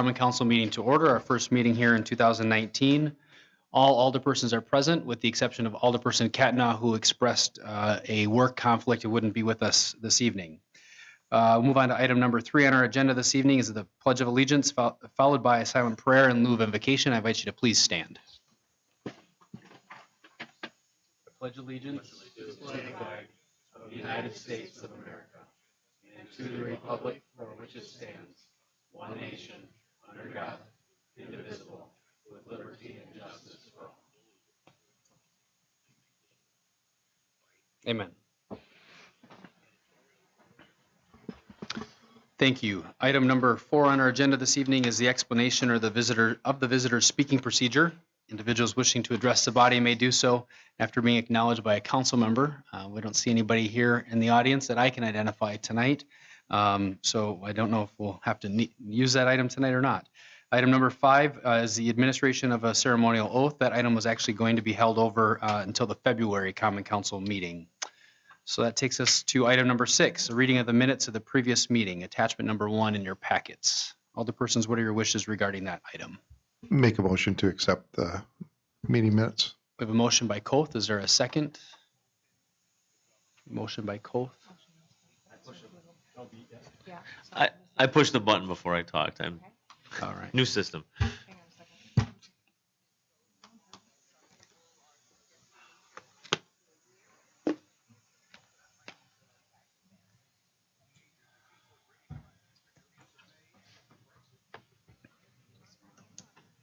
Common Council meeting to order, our first meeting here in 2019. All alderpersons are present with the exception of Alderperson Katna, who expressed a work conflict and wouldn't be with us this evening. We'll move on to item number 3 on our agenda this evening is the Pledge of Allegiance, followed by a silent prayer in lieu of invocation. I invite you to please stand. I pledge allegiance to the flag of the United States of America and to the republic for which it stands, one nation, under God, indivisible, with liberty and justice for all. Amen. Thank you. Item number 4 on our agenda this evening is the explanation or the visitor speaking procedure. Individuals wishing to address the body may do so after being acknowledged by a council member. We don't see anybody here in the audience that I can identify tonight. So I don't know if we'll have to use that item tonight or not. Item number 5 is the administration of a ceremonial oath. That item was actually going to be held over until the February Common Council meeting. So that takes us to item number 6, a reading of the minutes of the previous meeting, attachment number 1 in your packets. Alderpersons, what are your wishes regarding that item? Make a motion to accept the meeting minutes. We have a motion by Koth. Is there a second? Motion by Koth. I pushed the button before I talked. I'm All right. new system.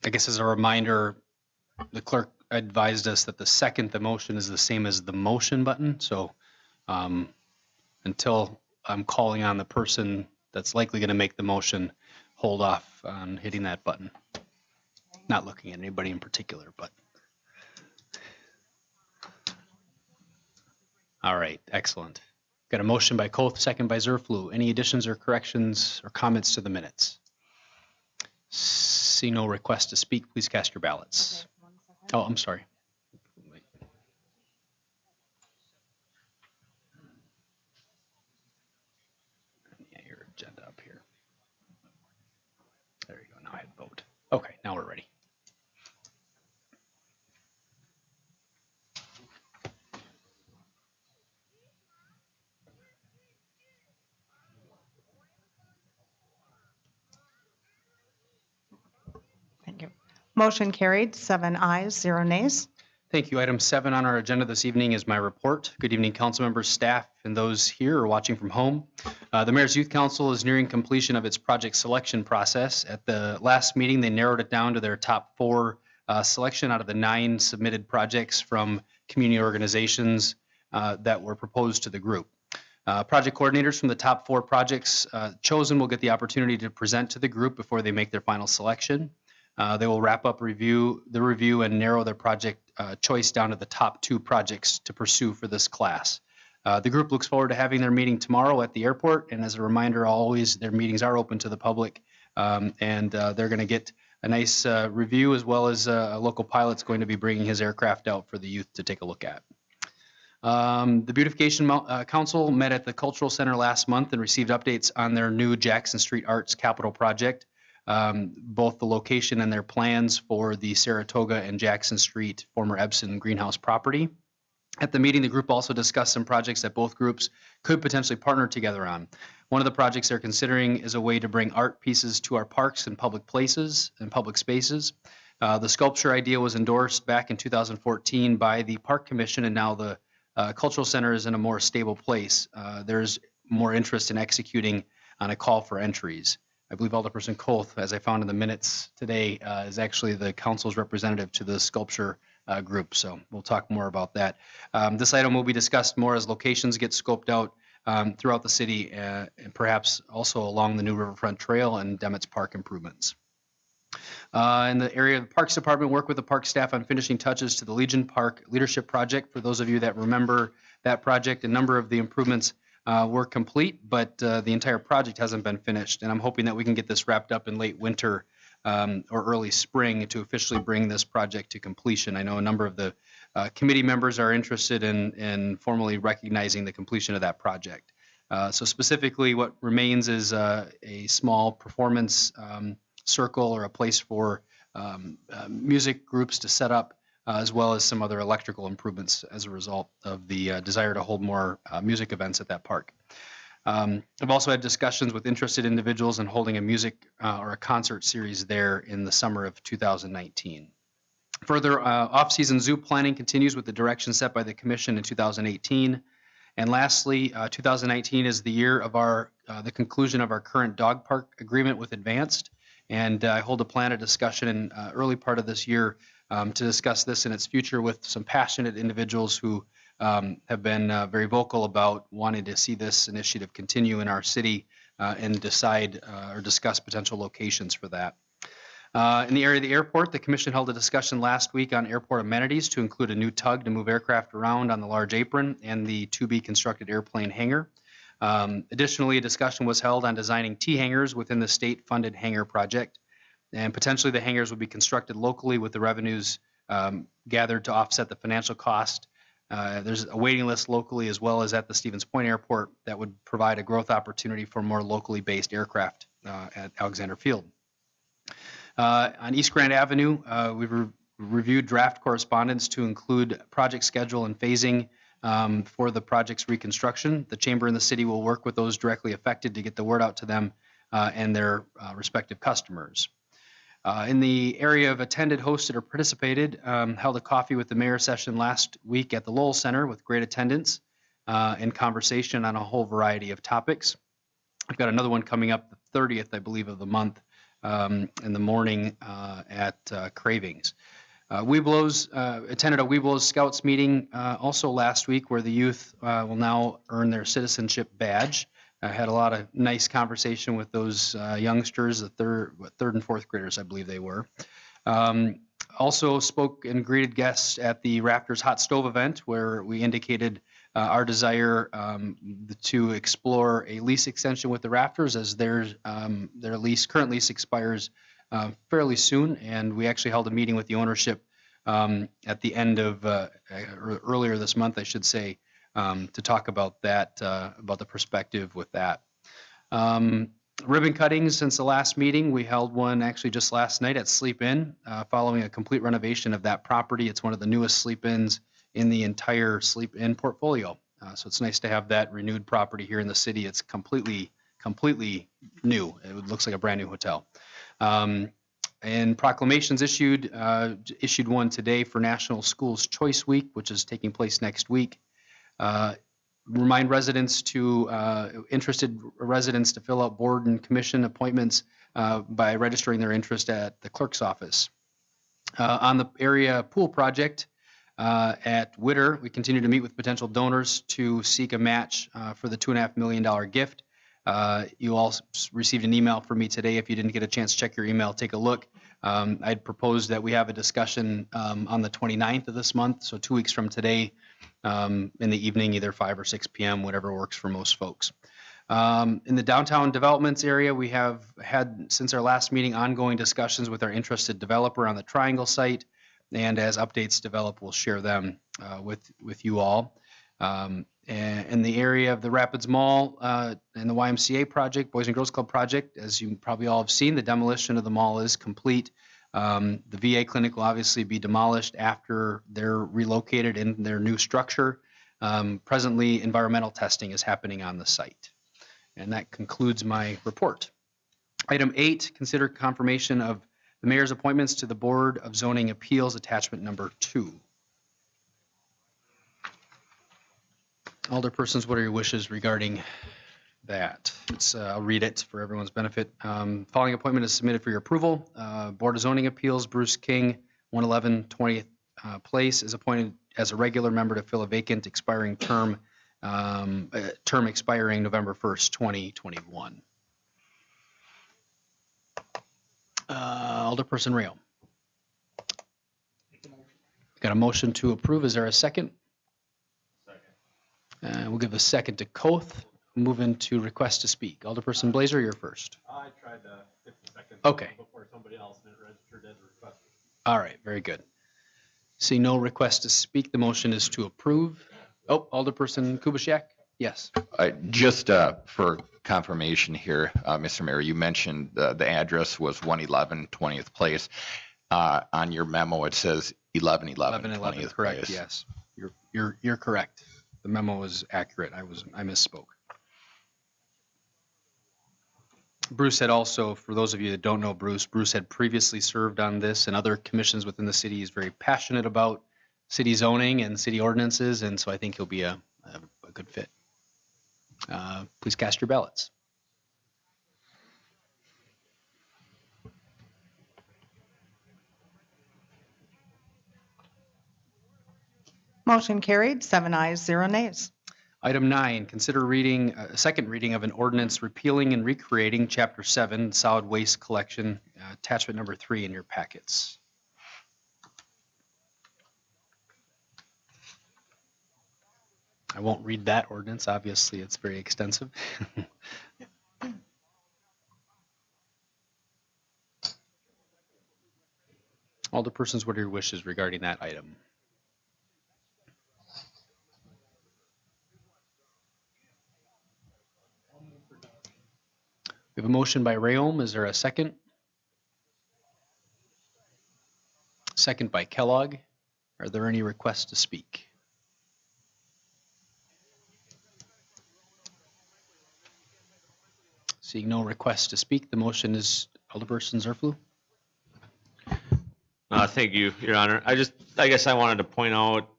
I guess as a reminder, the clerk advised us that the motion is the same as the motion button. So until I'm calling on the person that's likely going to make the motion, hold off on hitting that button. Not looking at anybody in particular, but. All right, excellent. Got a motion by Koth, second by Zurfluh. Any additions or corrections or comments to the minutes? See no request to speak, please cast your ballots. Okay, oh, I'm sorry. Yeah, your agenda up here. There you go, now I hit vote. Okay, now we're ready. Thank you. Motion carried, 7 ayes, 0 nays. Thank you. Item 7 on our agenda this evening is my report. Good evening, council members, staff, and those here or watching from home. The Mayor's Youth Council is nearing completion of its project selection process. At the last meeting, they narrowed it down to their top 4 selection out of the 9 submitted projects from community organizations that were proposed to the group. Project coordinators from the top 4 projects chosen will get the opportunity to present to the group before they make their final selection. They will wrap up the review and narrow their project choice down to the top 2 projects to pursue for this class. The group looks forward to having their meeting tomorrow at the airport, and as a reminder, always their meetings are open to the public, and they're going to get a nice review, as well as a local pilot's going to be bringing his aircraft out for the youth to take a look at. The Beautification Council met at the Cultural Center last month and received updates on their new Jackson Street Arts Capital Project. Both the location and their plans for the Saratoga and Jackson Street former Epson greenhouse property. At the meeting, the group also discussed some projects that both groups could potentially partner together on. One of the projects they're considering is a way to bring art pieces to our parks and public places and public spaces. The sculpture idea was endorsed back in 2014 by the Park Commission, and now the Cultural Center is in a more stable place. There's more interest in executing on a call for entries. I believe Alderperson Koth, as I found in the minutes today, is actually the council's representative to the sculpture group. So we'll talk more about that. This item will be discussed more as locations get scoped out throughout the city and perhaps also along the new Riverfront Trail and Demetz Park improvements. In the area of the Parks Department, work with the park staff on finishing touches to the Legion Park Leadership Project. For those of you that remember that project, a number of the improvements were complete, but the entire project hasn't been finished. And I'm hoping that we can get this wrapped up in late winter or early spring to officially bring this project to completion. I know a number of the committee members are interested in formally recognizing the completion of that project. So specifically what remains is a small performance circle or a place for music groups to set up, as well as some other electrical improvements as a result of the desire to hold more music events at that park. I've also had discussions with interested individuals in holding a music or a concert series there in the summer of 2019. Further, off-season zoo planning continues with the direction set by the commission in 2018. And lastly, 2019 is the year of the conclusion of our current dog park agreement with Advanced. And I hold a plan of discussion in early part of this year to discuss this in its future with some passionate individuals who have been very vocal about wanting to see this initiative continue in our city and decide or discuss potential locations for that. In the area of the airport, the commission held a discussion last week on airport amenities to include a new tug to move aircraft around on the large apron and the to-be-constructed airplane hangar. Additionally, a discussion was held on designing T-hangars within the state-funded hangar project. And potentially the hangars would be constructed locally with the revenues gathered to offset the financial cost. There's a waiting list locally as well as at the Stevens Point Airport that would provide a growth opportunity for more locally based aircraft at Alexander Field. On East Grand Avenue, we've reviewed draft correspondence to include project schedule and phasing for the project's reconstruction. The chamber and the city will work with those directly affected to get the word out to them and their respective customers. In the area of attended, hosted, or participated, held a coffee with the mayor session last week at the Lowell Center with great attendance and conversation on a whole variety of topics. I've got another one coming up the 30th, I believe, of the month in the morning at Cravings. Weeblos attended a Weeblos Scouts meeting also last week where the youth will now earn their citizenship badge. I had a lot of nice conversation with those youngsters, the third and fourth graders, I believe they were. Also spoke and greeted guests at the Raptors Hot Stove event where we indicated our desire to explore a lease extension with the Raptors as their current lease expires fairly soon, and we actually held a meeting with the ownership at the end of earlier this month, I should say, to talk about that, about the perspective with that. Ribbon cuttings since the last meeting. We held one actually just last night at Sleep Inn following a complete renovation of that property. It's one of the newest sleep-ins in the entire Sleep Inn portfolio. So it's nice to have that renewed property here in the city. It's completely new. It looks like a brand new hotel. And proclamations issued one today for National Schools Choice Week, which is taking place next week. Remind residents interested residents to fill out board and commission appointments by registering their interest at the clerk's office. On the area pool project at Witter, we continue to meet with potential donors to seek a match for the $2.5 million gift. You all received an email from me today. If you didn't get a chance to check your email, take a look. I'd propose that we have a discussion on the 29th of this month, so 2 weeks from today, in the evening, either 5 or 6 p.m., whatever works for most folks. In the downtown developments area, we have had, since our last meeting, ongoing discussions with our interested developer on the Triangle site, and as updates develop, we'll share them with you all. In the area of the Rapids Mall and the YMCA project, Boys and Girls Club project, as you probably all have seen, the demolition of the mall is complete. The VA clinic will obviously be demolished after they're relocated in their new structure. Presently, environmental testing is happening on the site. And that concludes my report. Item 8, consider confirmation of the mayor's appointments to the Board of Zoning Appeals, attachment number 2. Alderpersons, what are your wishes regarding that? I'll read it for everyone's benefit. Following appointment is submitted for your approval. Board of Zoning Appeals, Bruce King, 111 20th Place, is appointed as a regular member to fill a vacant expiring term expiring November 1st, 2021. Alderperson Rayo. Got a motion to approve. Is there a second? Second. We'll give a second to Koth. Move into request to speak. Alderperson Blazer, you're first. I tried to get the second before somebody else and it registered as a request. All right, very good. See no request to speak. The motion is to approve. Oh, Alderperson Kubaschak. Yes. Just for confirmation here, Mr. Mayor, you mentioned the address was 111 20th Place. On your memo, it says 1111 1111, 20th correct, Place. yes. You're correct. The memo is accurate. I misspoke. Bruce had also, for those of you that don't know Bruce had previously served on this and other commissions within the city. He's very passionate about city zoning and city ordinances, and so I think he'll be a good fit. Please cast your ballots. Motion carried, 7 ayes, 0 nays. Item 9, consider reading, second reading of an ordinance repealing and recreating Chapter 7, Solid Waste Collection, attachment number 3 in your packets. I won't read that ordinance, obviously, it's very extensive. Alderpersons, what are your wishes regarding that item? We have a motion by Rayom. Is there a second? Second by Kellogg. Are there any requests to speak? Seeing no requests to speak, the motion is Alderperson Zerflu. Thank you, Your Honor. I guess I wanted to point out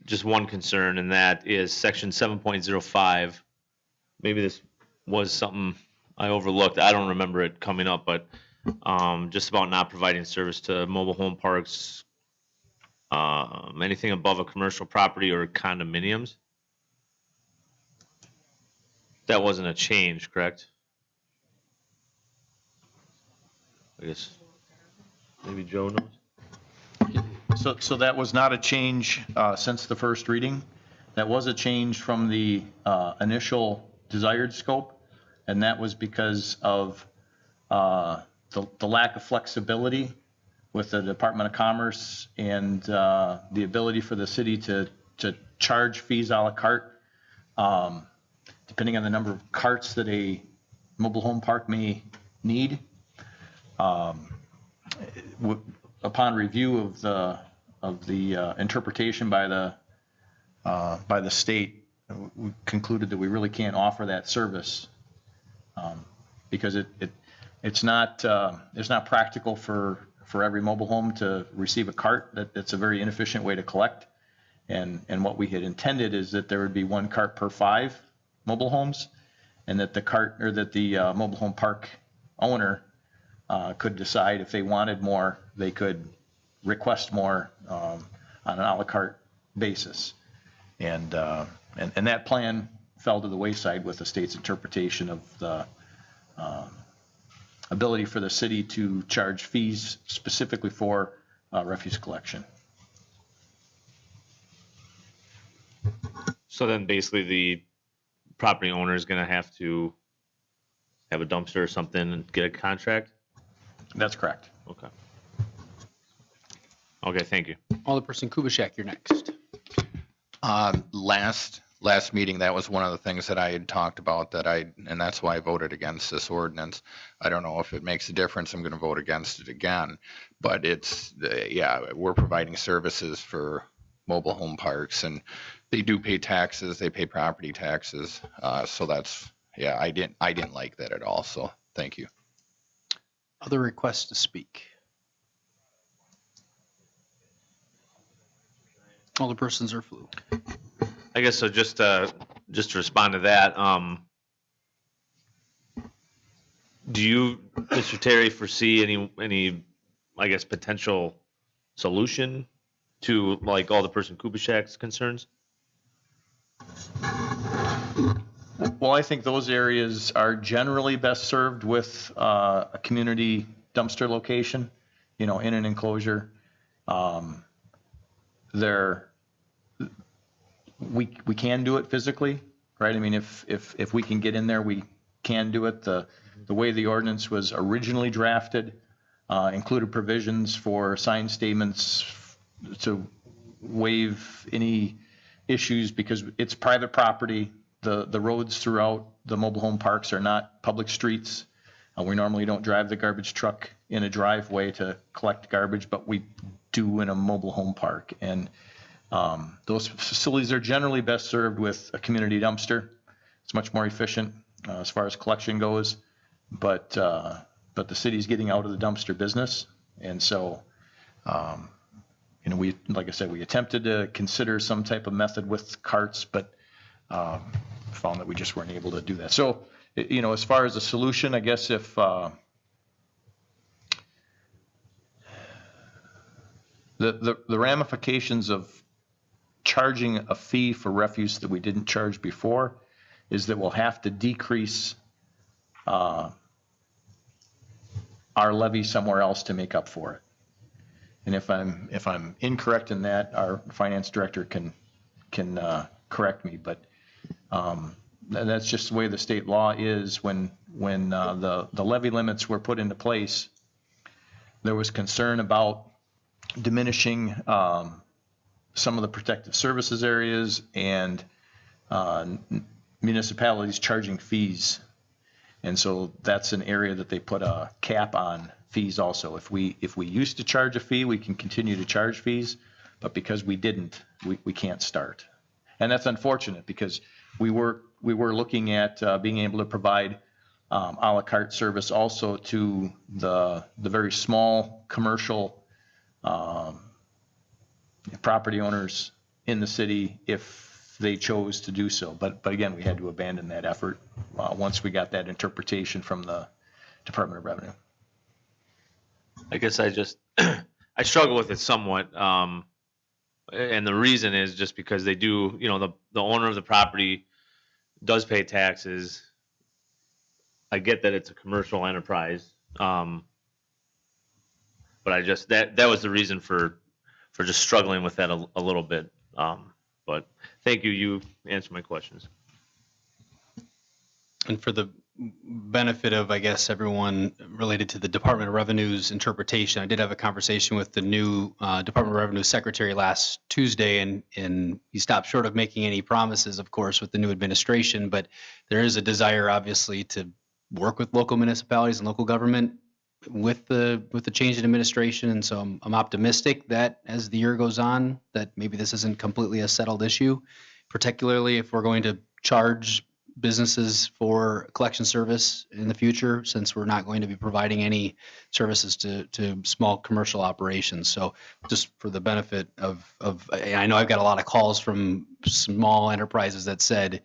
just one concern, and that is section 7.05. Maybe this was something I overlooked. I don't remember it coming up, but just about not providing service to mobile home parks, anything above a commercial property or condominiums. That wasn't a change, correct? I guess maybe Joe knows. So that was not a change since the first reading. That was a change from the initial desired scope, and that was because of the lack of flexibility with the Department of Commerce and the ability for the city to charge fees a la carte, depending on the number of carts that a mobile home park may need. Upon review of the interpretation by the state, we concluded that we really can't offer that service because it's not practical for every mobile home to receive a cart. That's a very inefficient way to collect. And what we had intended is that there would be 1 cart per 5 mobile homes, and that the mobile home park owner could decide if they wanted more, they could request more on an a la carte basis. And that plan fell to the wayside with the state's interpretation of the ability for the city to charge fees specifically for refuse collection. So then basically the property owner is going to have to have a dumpster or something and get a contract? That's correct. Okay. Okay, thank you. Alderperson Kubitschek, you're next. Last meeting, that was one of the things that I had talked about and that's why I voted against this ordinance. I don't know if it makes a difference. I'm going to vote against it again, but we're providing services for mobile home parks, and they do pay taxes. They pay property taxes. So I didn't like that at all. So thank you. Other requests to speak? Alderperson Zerflu. I guess so. Just to respond to that, do you, Mr. Terry, foresee any I guess potential solution to like Alderperson Kubitschek's concerns? Well, I think those areas are generally best served with a community dumpster location, in an enclosure. We can do it physically, right? I mean, if we can get in there, we can do it. The way the ordinance was originally drafted included provisions for sign statements to waive any issues because it's private property. The roads throughout the mobile home parks are not public streets. We normally don't drive the garbage truck in a driveway to collect garbage, but we do in a mobile home park. And those facilities are generally best served with a community dumpster. It's much more efficient as far as collection goes, but the city's getting out of the dumpster business. And so, we, like I said, we attempted to consider some type of method with carts, but found that we just weren't able to do that. So, as far as a solution, I guess if the ramifications of charging a fee for refuse that we didn't charge before is that we'll have to decrease our levy somewhere else to make up for it. And if I'm incorrect in that, our finance director can correct me, but that's just the way the state law is. When the levy limits were put into place, there was concern about diminishing some of the protective services areas and municipalities charging fees. And so that's an area that they put a cap on fees also. If we used to charge a fee, we can continue to charge fees, but because we didn't, we can't start. And that's unfortunate because we were looking at being able to provide a la carte service also to the very small commercial property owners in the city if they chose to do so. But again, we had to abandon that effort once we got that interpretation from the Department of Revenue. I guess I struggle with it somewhat. And the reason is just because they do, the owner of the property does pay taxes. I get that it's a commercial enterprise. But I just, that was the reason for just struggling with that a little bit. But thank you. You answered my questions. And for the benefit of, I guess, everyone related to the Department of Revenue's interpretation, I did have a conversation with the new Department of Revenue secretary last Tuesday, and he stopped short of making any promises, of course, with the new administration, but there is a desire, obviously, to work with local municipalities and local government with the change in administration. And so I'm optimistic that as the year goes on, that maybe this isn't completely a settled issue, particularly if we're going to charge businesses for collection service in the future, since we're not going to be providing any services to small commercial operations. So just for the benefit of I know I've got a lot of calls from small enterprises that said,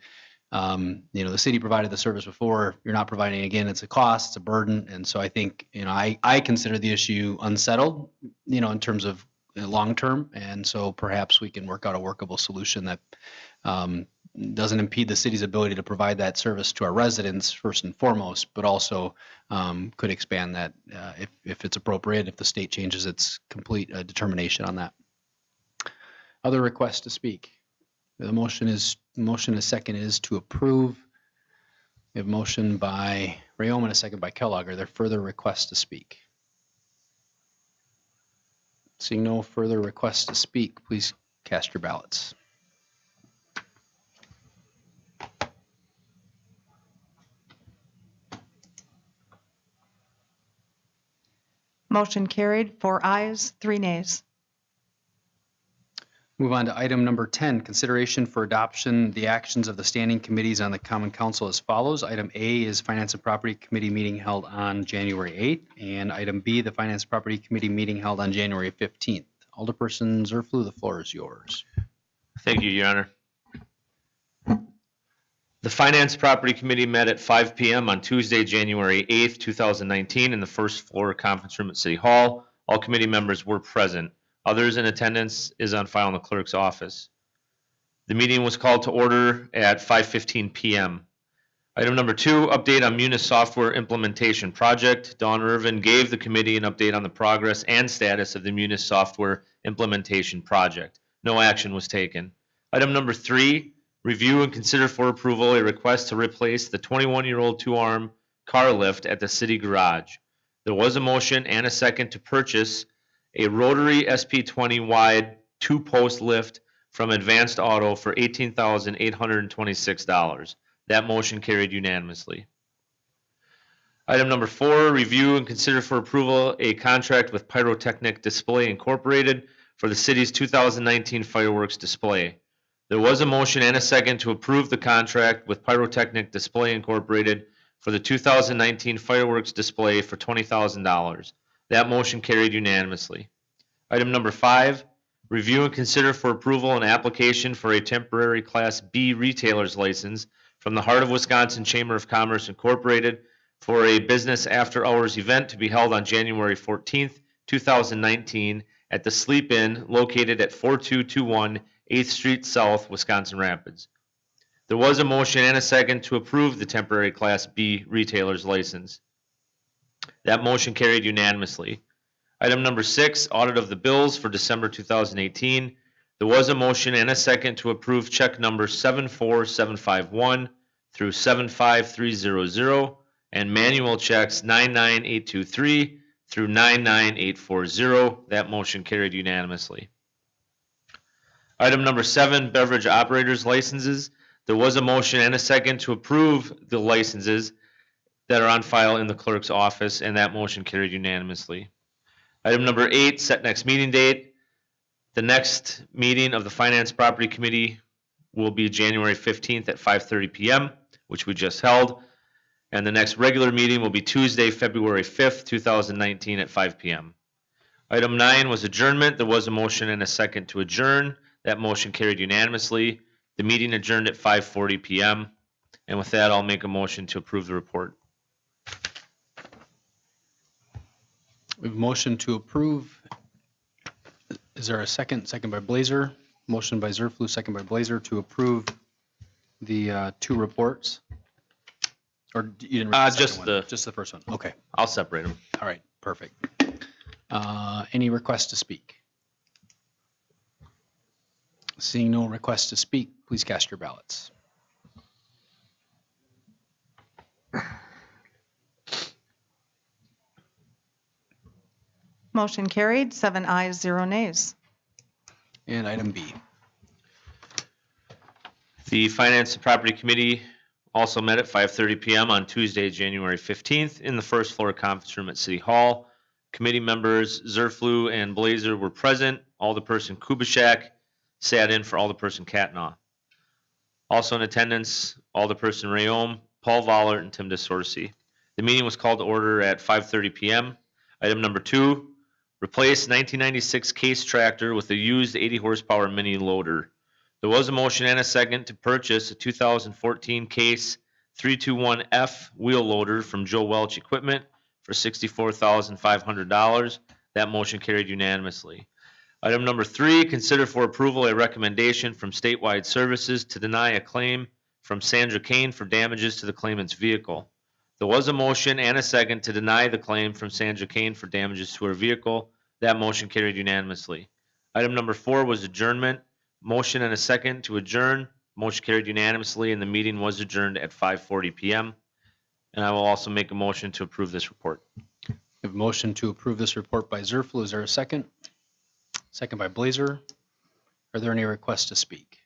the city provided the service before, you're not providing it again, it's a cost, it's a burden. And so I think, I consider the issue unsettled, in terms of long term. And so perhaps we can work out a workable solution that doesn't impede the city's ability to provide that service to our residents first and foremost, but also could expand that if it's appropriate, if the state changes its complete determination on that. Other requests to speak? The motion is second is to approve. We have a motion by Rayom and a second by Kellogg. Are there further requests to speak? Seeing no further requests to speak, please cast your ballots. Motion carried, 4 ayes, 3 nays. Move on to item number 10, consideration for adoption, the actions of the standing committees on the Common Council as follows. Item A is Finance and Property Committee meeting held on January 8th, and item B, the Finance and Property Committee meeting held on January 15th. Alderperson Zurfluh, the floor is yours. Thank you, Your Honor. The Finance Property Committee met at 5 p.m. on Tuesday, January 8th, 2019 in the first floor conference room at City Hall. All committee members were present. Others in attendance is on file in the clerk's office. The meeting was called to order at 5:15 p.m. Item number 2, update on Munis software implementation project. Dawn Irvin gave the committee an update on the progress and status of the Munis software implementation project. No action was taken. Item number 3, review and consider for approval a request to replace the 21-year-old 2-arm car lift at the city garage. There was a motion and a second to purchase a rotary SP20 wide 2-post lift from Advanced Auto for $18,826. That motion carried unanimously. Item number 4, review and consider for approval a contract with Pyrotechnic Display Incorporated for the city's 2019 fireworks display. There was a motion and a second to approve the contract with Pyrotechnic Display Incorporated for the 2019 fireworks display for $20,000. That motion carried unanimously. Item number 5, review and consider for approval an application for a temporary Class B retailer's license from the Heart of Wisconsin Chamber of Commerce Incorporated for a business after-hours event to be held on January 14th, 2019 at the Sleep Inn located at 4221 8th Street South, Wisconsin Rapids. There was a motion and a second to approve the temporary Class B retailer's license. That motion carried unanimously. Item number 6, audit of the bills for December 2018. There was a motion and a second to approve check number 74751 through 75300 and manual checks 99823 through 99840. That motion carried unanimously. Item number 7, beverage operators licenses. There was a motion and a second to approve the licenses that are on file in the clerk's office, and that motion carried unanimously. Item number 8, set next meeting date. The next meeting of the Finance Property Committee will be January 15th at 5:30 p.m., which we just held. And the next regular meeting will be Tuesday, February 5th, 2019 at 5 p.m. Item 9 was adjournment. There was a motion and a second to adjourn. That motion carried unanimously. The meeting adjourned at 5:40 p.m. And with that, I'll make a motion to approve the report. We have a motion to approve. Is there a second? Second by Blazer. Motion by Zerflu, second by Blazer to approve the 2 reports. Or you didn't read the Just second one? the- Just the first one. Okay. I'll separate them. All right. Perfect. Any requests to speak? Seeing no requests to speak, please cast your ballots. Motion carried, 7 ayes, 0 nays. And item B. The Finance and Property Committee also met at 5:30 p.m. on Tuesday, January 15th in the first floor conference room at City Hall. Committee members Zerflu and Blazer were present. Alderperson Kubishak sat in for Alderperson Katnaugh. Also in attendance, Alderperson Rayom, Paul Vollert, and Tim DeSorsi. The meeting was called to order at 5:30 p.m. Item number 2, replace 1996 Case tractor with a used 80 horsepower mini loader. There was a motion and a second to purchase a 2014 Case 321F wheel loader from Joe Welch Equipment for $64,500. That motion carried unanimously. Item number 3, consider for approval a recommendation from Statewide Services to deny a claim from Sandra Kane for damages to the claimant's vehicle. There was a motion and a second to deny the claim from Sandra Kane for damages to her vehicle. That motion carried unanimously. Item number 4 was adjournment. Motion and a second to adjourn. Motion carried unanimously, and the meeting was adjourned at 5:40 p.m. And I will also make a motion to approve this report. We have a motion to approve this report by Zerflu. Is there a second? Second by Blazer. Are there any requests to speak?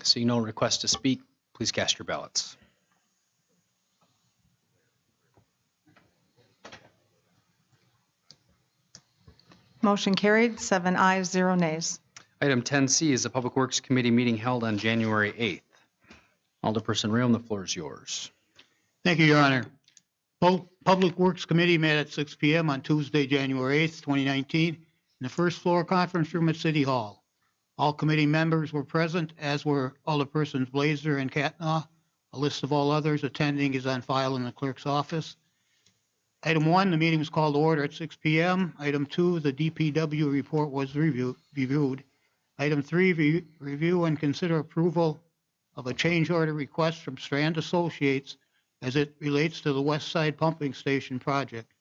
Seeing no requests to speak, please cast your ballots. Motion carried, 7 ayes, 0 nays. Item 10C is the Public Works Committee meeting held on January 8th. Alderperson Rayom, the floor is yours. Thank you, Your Honor. Public Works Committee met at 6 p.m. on Tuesday, January 8th, 2019, in the first floor conference room at City Hall. All committee members were present, as were Alderpersons Blazer and Katnaugh. A list of all others attending is on file in the clerk's office. Item 1, the meeting was called to order at 6 p.m. Item 2, the DPW report was reviewed. Item 3, review and consider approval of a change order request from Strand Associates as it relates to the West Side Pumping Station project.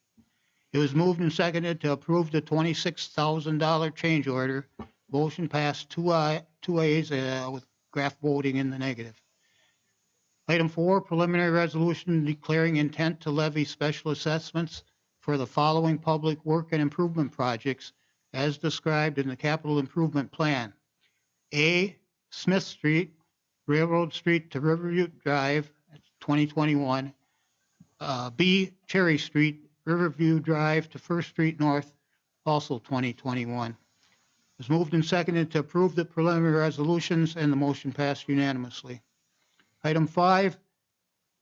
It was moved and seconded to approve the $26,000 change order. Motion passed two ayes with Graff voting in the negative. Item 4, preliminary resolution declaring intent to levy special assessments for the following public work and improvement projects as described in the capital improvement plan. A, Smith Street, Railroad Street to Riverview Drive, 2021. B, Cherry Street, Riverview Drive to First Street North, also 2021. It was moved and seconded to approve the preliminary resolutions, and the motion passed unanimously. Item 5,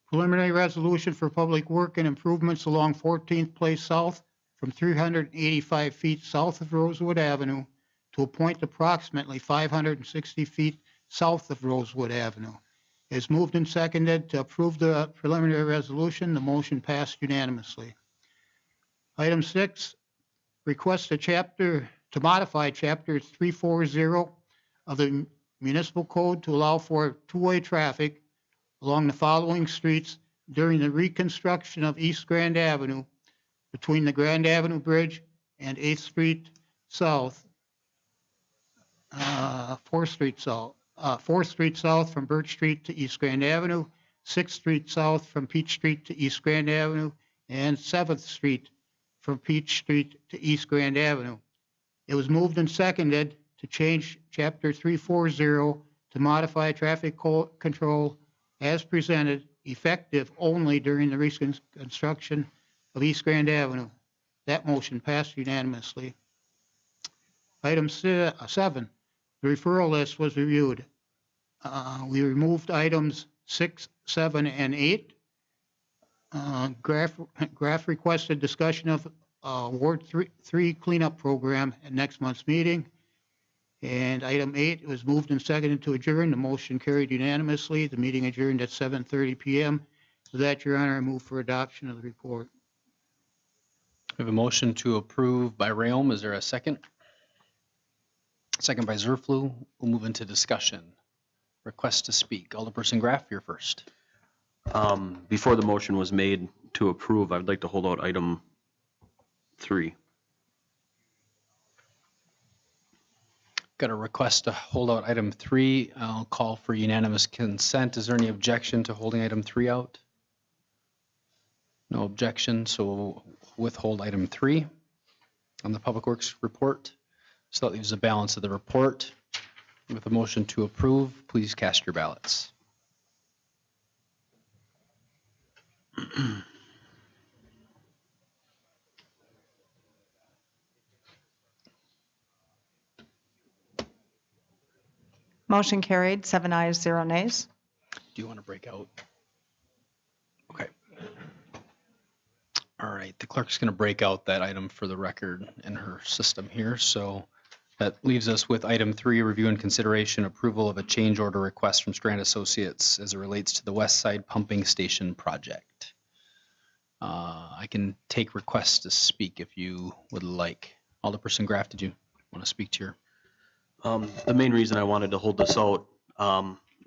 preliminary resolution for public work and improvements along 14th Place South from 385 feet south of Rosewood Avenue to a point approximately 560 feet south of Rosewood Avenue. It is moved and seconded to approve the preliminary resolution. The motion passed unanimously. Item 6, request to modify Chapter 340 of the Municipal Code to allow for two-way traffic along the following streets during the reconstruction of East Grand Avenue between the Grand Avenue Bridge and 8th Street South, 4th Street South from Birch Street to East Grand Avenue, 6th Street South from Peach Street to East Grand Avenue, and 7th Street from Peach Street to East Grand Avenue. It was moved and seconded to change Chapter 340 to modify traffic control as presented, effective only during the reconstruction of East Grand Avenue. That motion passed unanimously. Item 7, the referral list was reviewed. We removed items 6, 7, and 8. Graf requested discussion of Ward 3 cleanup program at next month's meeting. And item 8 was moved and seconded to adjourn. The motion carried unanimously. The meeting adjourned at 7:30 p.m. With that, Your Honor, I move for adoption of the report. We have a motion to approve by Rayom. Is there a second? Second by Zerflu. We'll move into discussion. Request to speak. Alderperson Graff, you're first. Before the motion was made to approve, I'd like to hold out item 3. Got a request to hold out item 3. I'll call for unanimous consent. Is there any objection to holding item 3 out? No objection, so we'll withhold item 3 on the Public Works report. So that leaves the balance of the report. With a motion to approve, please cast your ballots. Motion carried, 7 ayes, 0 nays. Do you want to break out? Okay. All right, the clerk's going to break out that item for the record in her system here. So that leaves us with item 3, review and consideration approval of a change order request from Strand Associates as it relates to the West Side Pumping Station project. I can take requests to speak if you would like. Alderperson Graff, did you want to speak to your? The main reason I wanted to hold this out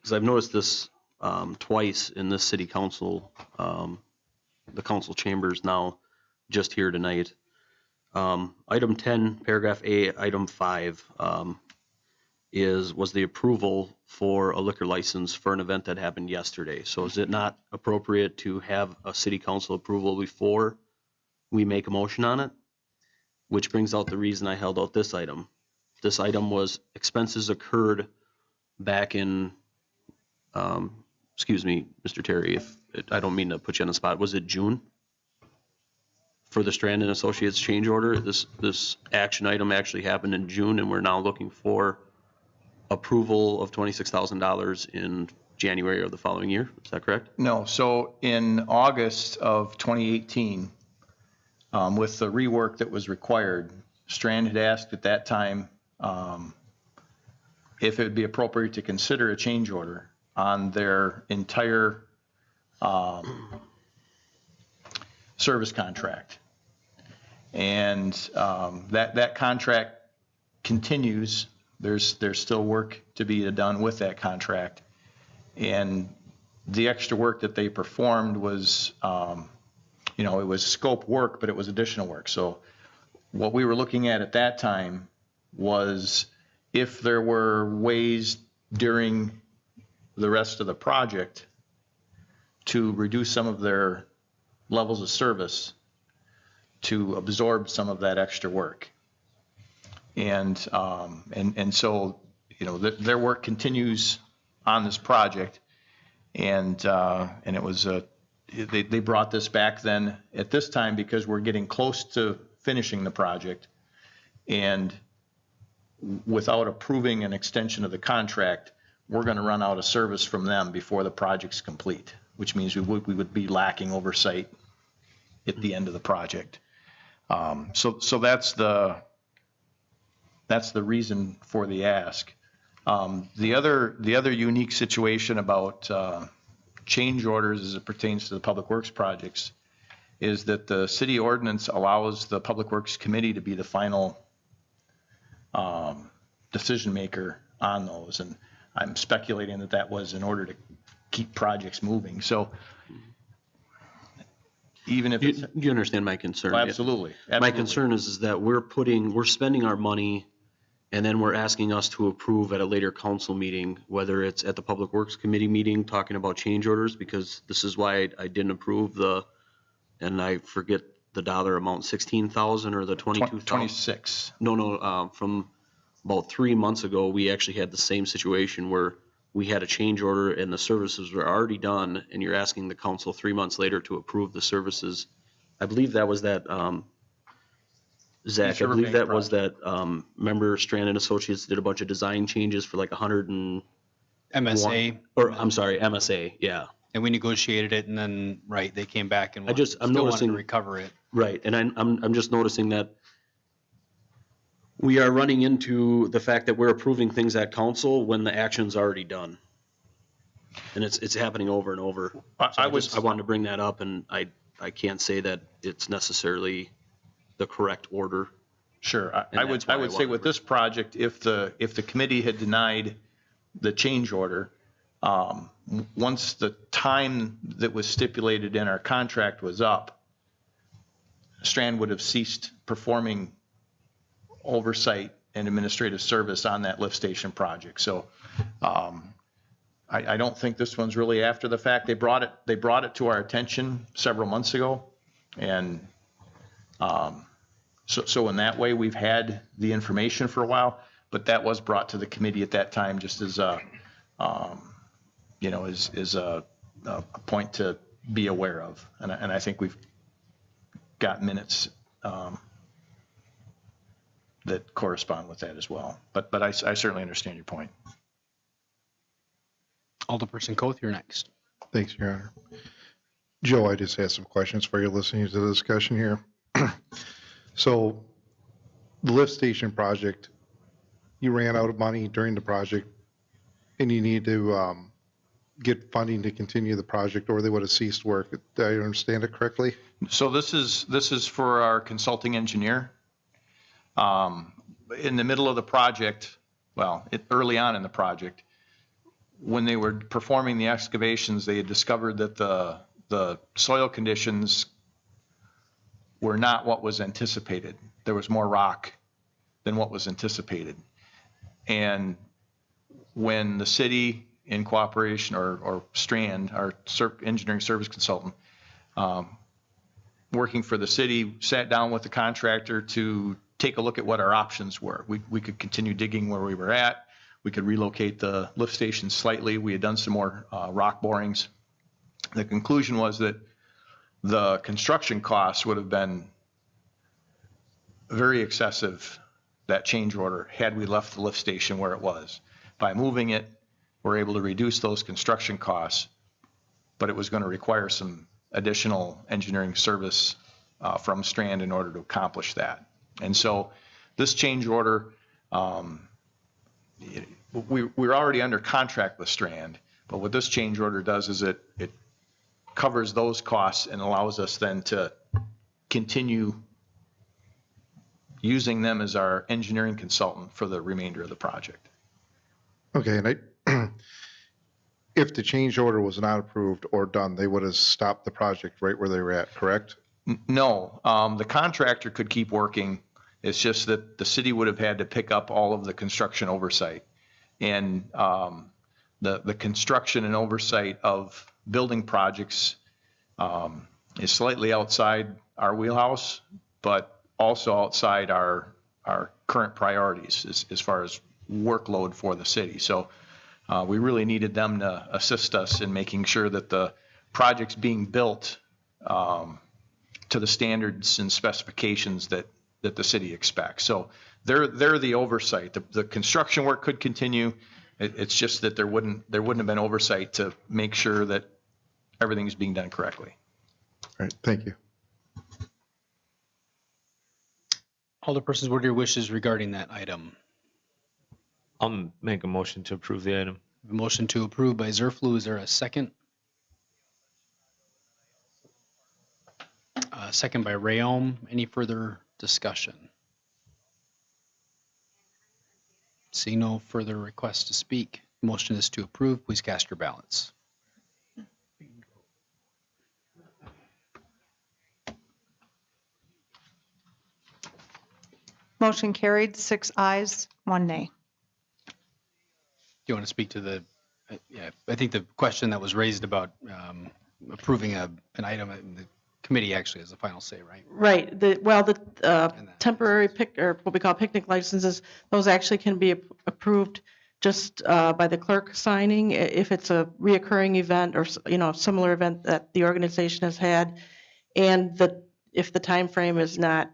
is I've noticed this twice in this city council, the council chambers now, just here tonight. Item 10, paragraph A, item 5 was the approval for a liquor license for an event that happened yesterday. So is it not appropriate to have a city council approval before we make a motion on it? Which brings out the reason I held out this item. This item was expenses occurred back in, excuse me, Mr. Terry, I don't mean to put you on the spot. Was it June? For the Strand and Associates change order, this action item actually happened in June, and we're now looking for approval of $26,000 in January of the following year. Is that correct? No, so in August of 2018, with the rework that was required, Strand had asked at that time if it would be appropriate to consider a change order on their entire service contract. And that contract continues. There's still work to be done with that contract. And the extra work that they performed was, it was scope work, but it was additional work. So what we were looking at that time was if there were ways during the rest of the project to reduce some of their levels of service to absorb some of that extra work. And so, you know, their work continues on this project. And it was, they brought this back then at this time because we're getting close to finishing the project. And without approving an extension of the contract, we're going to run out of service from them before the project's complete, which means we would be lacking oversight at the end of the project. So that's the reason for the ask. The other unique situation about change orders as it pertains to the Public Works projects is that the city ordinance allows the Public Works Committee to be the final decision maker on those. And I'm speculating that that was in order to keep projects moving. So even if it's... You understand my concern? Oh, absolutely. My concern is that we're spending our money and then we're asking us to approve at a later council meeting, whether it's at the Public Works Committee meeting talking about change orders, because this is why I didn't approve and I forget the dollar amount, 16,000 or the 22,000? 26. No, from about 3 months ago, we actually had the same situation where we had a change order and the services were already done, and you're asking the council 3 months later to approve the services. I believe that was that, Zach, I believe that was that, remember Strand and Associates did a bunch of design changes for like 100 and... MSA. Or, I'm sorry, MSA, yeah. And we negotiated it, and then, right, they came back and I'm still wanted noticing- to recover it. Right, and I'm just noticing that we are running into the fact that we're approving things at council when the action's already done. And it's happening over and over. So I wanted to bring that up, and I can't say that it's necessarily the correct order. Sure. And I would that's why I say wanted with to- this project, if the committee had denied the change order, once the time that was stipulated in our contract was up, Strand would have ceased performing oversight and administrative service on that lift station project. So I don't think this one's really after the fact. They brought it to our attention several months ago, and so in that way we've had the information for a while, but that was brought to the committee at that time just as a point to be aware of, and I think we've got minutes that correspond with that as well. But I certainly understand your point. Alderperson Coth, you're next. Thanks, Your Honor. Joe, I just have some questions for you listening to the discussion here. So the lift station project, you ran out of money during the project and you need to get funding to continue the project, or they would have ceased work. Did I understand it correctly? So this is for our consulting engineer. In the middle of the project, early on in the project, when they were performing the excavations, they had discovered that the soil conditions were not what was anticipated. There was more rock than what was anticipated. And when the city, in cooperation, or Strand, our engineering service consultant, working for the city, sat down with the contractor to take a look at what our options were. We could continue digging where we were at. We could relocate the lift station slightly. We had done some more rock borings. The conclusion was that the construction costs would have been very excessive, that change order, had we left the lift station where it was. By moving it, we're able to reduce those construction costs, but it was going to require some additional engineering service from Strand in order to accomplish that. And so this change order, we're already under contract with Strand, but what this change order does is it covers those costs and allows us then to continue using them as our engineering consultant for the remainder of the project. Okay, and if the change order was not approved or done, they would have stopped the project right where they were at, correct? No, the contractor could keep working. It's just that the city would have had to pick up all of the construction oversight. And the construction and oversight of building projects is slightly outside our wheelhouse, but also outside our our current priorities as far as workload for the city. So we really needed them to assist us in making sure that the project's being built to the standards and specifications that the city expects. So they're the oversight. The construction work could continue. It's just that there wouldn't have been oversight to make sure that everything's being done correctly. All right, thank you. Alderpersons, what are your wishes regarding that item? I'll make a motion to approve the item. A motion to approve by Zerflu. Is there a second? Second by Rayom. Any further discussion? See no further requests to speak. Motion is to approve. Please cast your ballots. Motion carried, 6 ayes, 1 nay. Do you want to speak to the, yeah, I think the question that was raised about approving an item, the committee actually has the final say, right? Right. The temporary or what we call picnic licenses, those actually can be approved just by the clerk signing if it's a reoccurring event or, a similar event that the organization has had. And if the time frame is not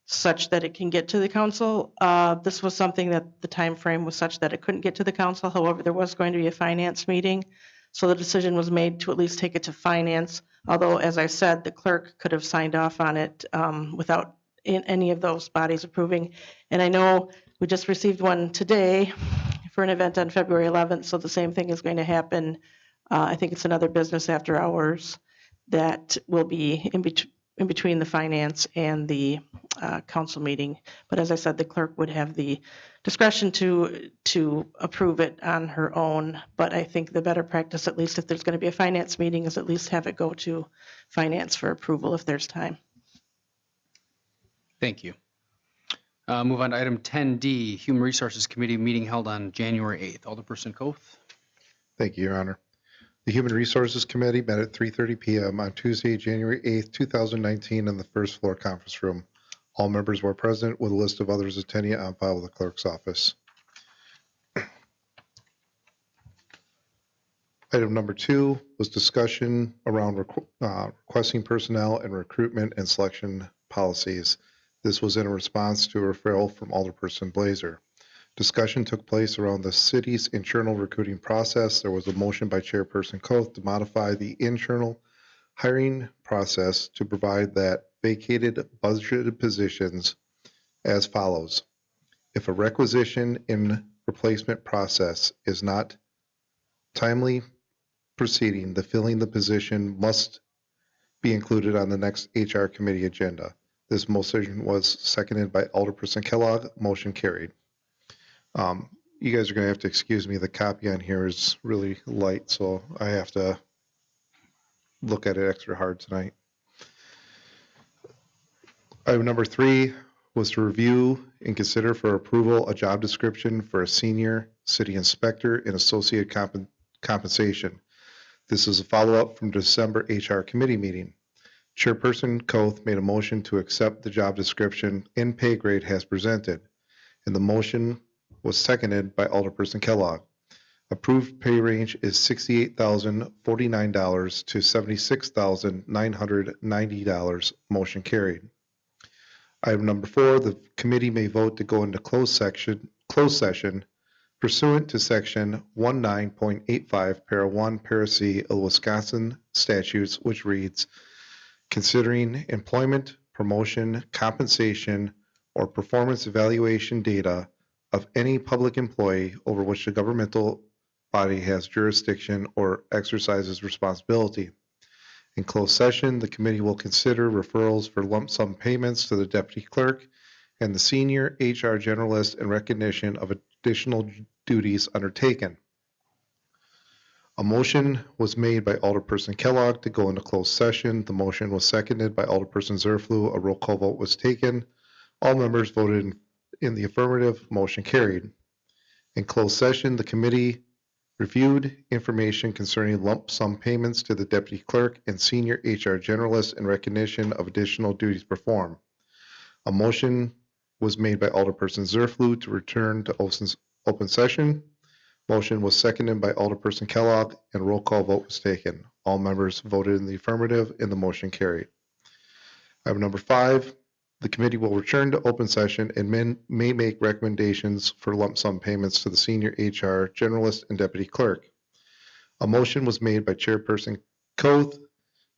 such that it can get to the council, this was something that the time frame was such that it couldn't get to the council. However, there was going to be a finance meeting. So the decision was made to at least take it to finance. Although, as I said, the clerk could have signed off on it without any of those bodies approving. And I know we just received one today for an event on February 11th. So the same thing is going to happen. I think it's another business after hours that will be in between the finance and the council meeting. But as I said, the clerk would have the discretion to approve it on her own. But I think the better practice, at least if there's going to be a finance meeting, is at least have it go to finance for approval if there's time. Thank you. Move on to item 10D, Human Resources Committee meeting held on January 8th. Alderperson Koth. Thank you, Your Honor. The Human Resources Committee met at 3:30 p.m. on Tuesday, January 8th, 2019 in the first floor conference room. All members were present with a list of others attending on file with the clerk's office. Item number 2 was discussion around requesting personnel and recruitment and selection policies. This was in response to a referral from Alderperson Blazer. Discussion took place around the city's internal recruiting process. There was a motion by Chairperson Koth to modify the internal hiring process to provide that vacated budgeted positions as follows. If a requisition in replacement process is not timely proceeding, the filling the position must be included on the next HR committee agenda. This motion was seconded by Alderperson Kellogg. Motion carried. You guys are going to have to excuse me. The copy on here is really light, so I have to look at it extra hard tonight. Item number 3 was to review and consider for approval a job description for a senior city inspector and associate compensation. This is a follow-up from December HR committee meeting. Chairperson Koth made a motion to accept the job description in pay grade as presented, and the motion was seconded by Alderperson Kellogg. Approved pay range is $68,049 to $76,990. Motion carried. Item number 4, the committee may vote to go into closed session pursuant to section 19.85 para 1 para C of the Wisconsin statutes, which reads, considering employment, promotion, compensation, or performance evaluation data of any public employee over which the governmental body has jurisdiction or exercises responsibility. In closed session, the committee will consider referrals for lump sum payments to the deputy clerk and the senior HR generalist in recognition of additional duties undertaken. A motion was made by Alderperson Kellogg to go into closed session. The motion was seconded by Alderperson Zerflu. A roll call vote was taken. All members voted in the affirmative. Motion carried. In closed session, the committee reviewed information concerning lump sum payments to the deputy clerk and senior HR generalist in recognition of additional duties performed. A motion was made by Alderperson Zerflu to return to open session. Motion was seconded by Alderperson Kellogg, and roll call vote was taken. All members voted in the affirmative, and the motion carried. Item number 5, the committee will return to open session and may make recommendations for lump sum payments to the senior HR generalist and deputy clerk. A motion was made by Chairperson Koth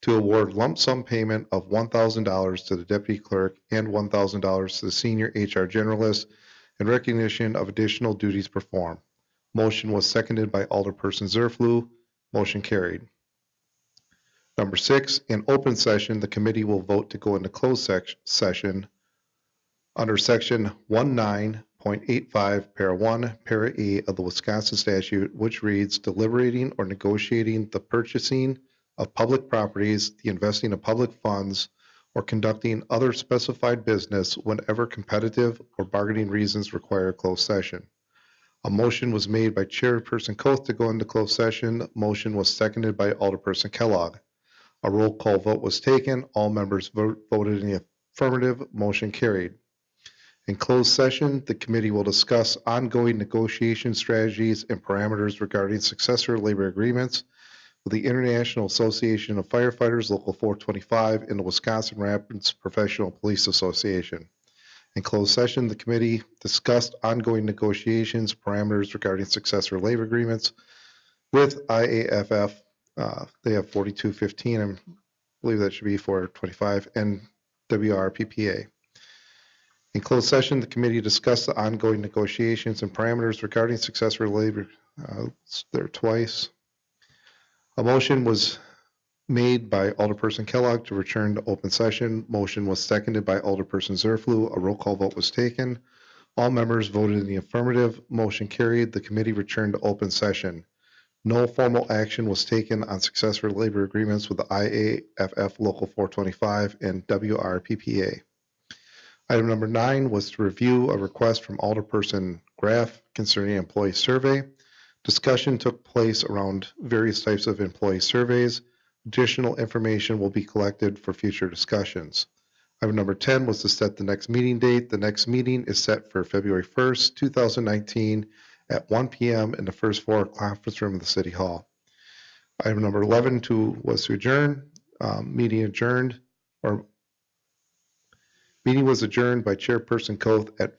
to award lump sum payment of $1,000 to the deputy clerk and $1,000 to the senior HR generalist in recognition of additional duties performed. Motion was seconded by Alderperson Zerflu. Motion carried. Number 6, in open session, the committee will vote to go into closed session under section 19.85, para 1, para E of the Wisconsin statute, which reads, deliberating or negotiating the purchasing of public properties, the investing of public funds, or conducting other specified business whenever competitive or bargaining reasons require a closed session. A motion was made by Chairperson Koth to go into closed session. Motion was seconded by Alderperson Kellogg. A roll call vote was taken. All members voted in the affirmative. Motion carried. In closed session, the committee will discuss ongoing negotiation strategies and parameters regarding successor labor agreements with the International Association of Firefighters, Local 425, and the Wisconsin Rapids Professional Police Association. In closed session, the committee discussed ongoing negotiations, parameters regarding successor labor agreements with IAFF. They have 4215, I believe that should be 425, and WRPPA. In closed session, the committee discussed the ongoing negotiations and parameters regarding successor labor. It's there twice. A motion was made by Alderperson Kellogg to return to open session. Motion was seconded by Alderperson Zerflu. A roll call vote was taken. All members voted in the affirmative. Motion carried. The committee returned to open session. No formal action was taken on successor labor agreements with the IAFF Local 425 and WRPPA. Item number 9 was to review a request from Alderperson Graff concerning an employee survey. Discussion took place around various types of employee surveys. Additional information will be collected for future discussions. Item number 10 was to set the next meeting date. The next meeting is set for February 1st, 2019 at 1 p.m. in the first floor conference room of the City Hall. Item number 11 was to adjourn. Meeting was adjourned by Chairperson Koth at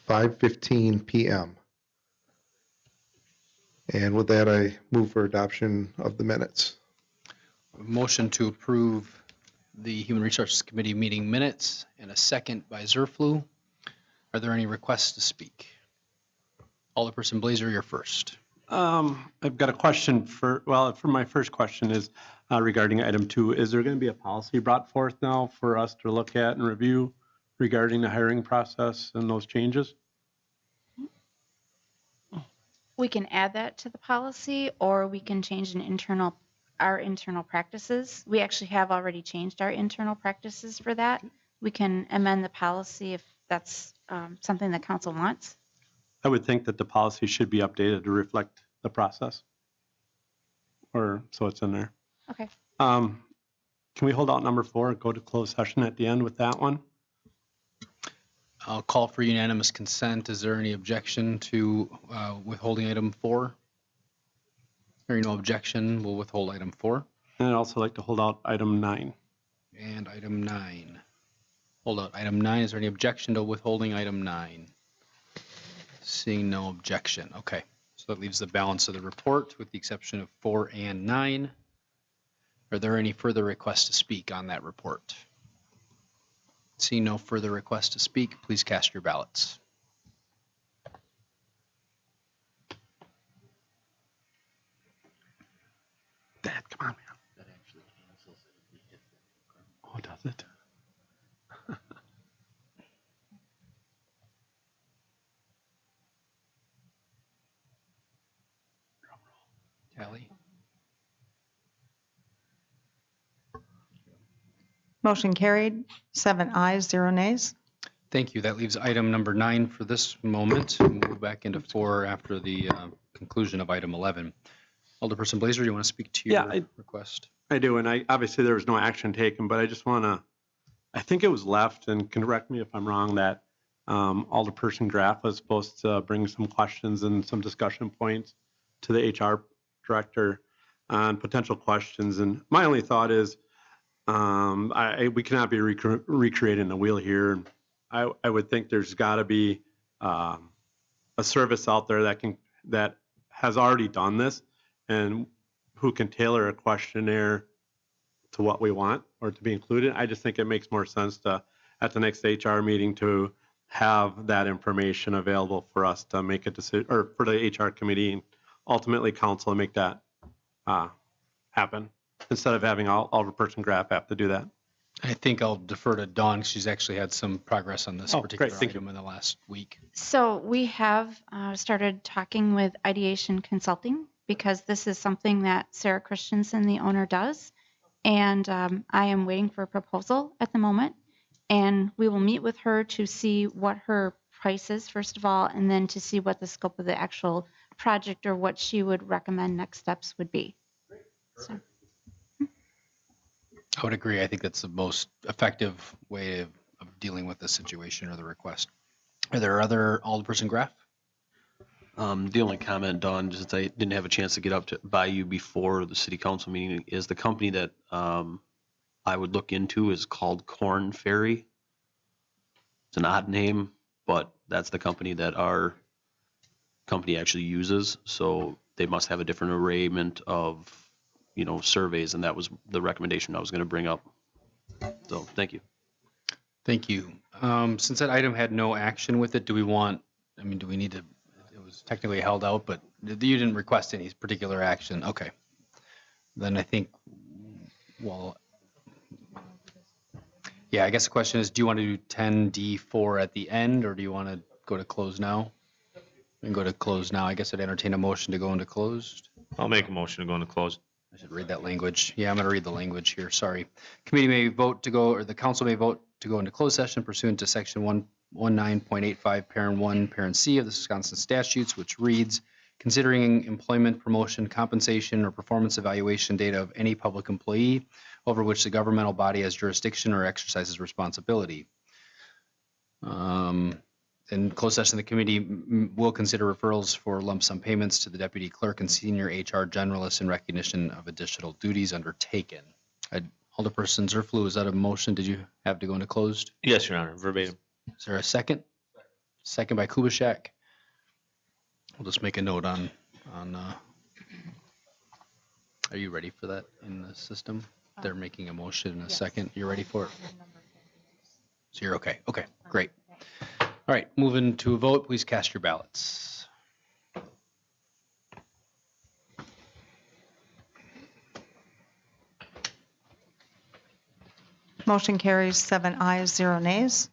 5:15 p.m. And with that, I move for adoption of the minutes. Motion to approve the Human Resources Committee meeting minutes and a second by Zerflu. Are there any requests to speak? Alderperson Blazer, you're first. I've got a question for my first question is regarding item 2. Is there going to be a policy brought forth now for us to look at and review regarding the hiring process and those changes? We can add that to the policy, or we can change our internal practices. We actually have already changed our internal practices for that. We can amend the policy if that's something the council wants. I would think that the policy should be updated to reflect the process, or so it's in there. Okay. Can we hold out number 4 and go to closed session at the end with that one? I'll call for unanimous consent. Is there any objection to withholding item 4? Hearing no objection, we'll withhold item 4. And I'd also like to hold out item 9. And item 9. Hold out item 9. Is there any objection to withholding item 9? Seeing no objection. Okay. So that leaves the balance of the report with the exception of 4 and 9. Are there any further requests to speak on that report? Seeing no further requests to speak, please cast your ballots. Dad, come on, man. That actually cancels it if we hit the... Oh, does it? Tally. Motion carried, 7 ayes, 0 nays. Thank you. That leaves item number 9 for this moment. We'll move back into 4 after the conclusion of item 11. Alderperson Blazer, you want to speak to your request? I do, and obviously there was no action taken, but I just want to I think it was left, and correct me if I'm wrong, that Alderperson Graff was supposed to bring some questions and some discussion points to the HR director on potential questions. And my only thought is, we cannot be recreating the wheel here. I would think there's got to be a service out there that has already done this and who can tailor a questionnaire to what we want or to be included. I just think it makes more sense to, at the next HR meeting, to have that information available for us to make a decision, or for the HR committee and ultimately council to make that happen, instead of having Alderperson Graff have to do that. I think I'll defer to Dawn, 'cause she's actually had some progress on this Oh, particular great, thank item in the last week. So we have started talking with Ideation Consulting because this is something that Sarah Christensen, the owner, does. And I am waiting for a proposal at the moment. And we will meet with her to see what her price is, first of all, and then to see what the scope of the actual project or what she would recommend next steps would be. So. I would agree. I think that's the most effective way of dealing with the situation or the request. Are there other Alderperson Graff? The only comment, Dawn, since I didn't have a chance to get up by you before the city council meeting, is the company that I would look into is called Corn Ferry. It's an odd name, but that's the company that our company actually uses. So they must have a different arrayment of, surveys, and that was the recommendation I was going to bring up. So thank you. Thank you. Since that item had no action with it, do we need to, it was technically held out, but you didn't request any particular action. Okay. Then I think, I guess the question is, do you want to do 10D4 at the end, or do you want to go to close now? We can go to close now. I guess I'd entertain a motion to go into closed. I'll make a motion to go into close. I should read that language. Yeah, I'm going to read the language here. Sorry. Committee may vote to go, or the council may vote to go into closed session pursuant to section 119.85, parent 1, parent C of the Wisconsin statutes, which reads, considering employment, promotion, compensation, or performance evaluation data of any public employee over which the governmental body has jurisdiction or exercises responsibility. In closed session, the committee will consider referrals for lump sum payments to the deputy clerk and senior HR generalist in recognition of additional duties undertaken. Alderperson Zerflu, is that a motion? Did you have to go into closed? Yes, Your Honor, verbatim. Is there a second? Second by Kubitschek. We'll just make a note on. Are you ready for that in the system? They're making a motion in a second. You're ready for it? So you're okay. Okay, great. All right, moving to a vote. Please cast your ballots. Motion carries 7 ayes, 0 nays.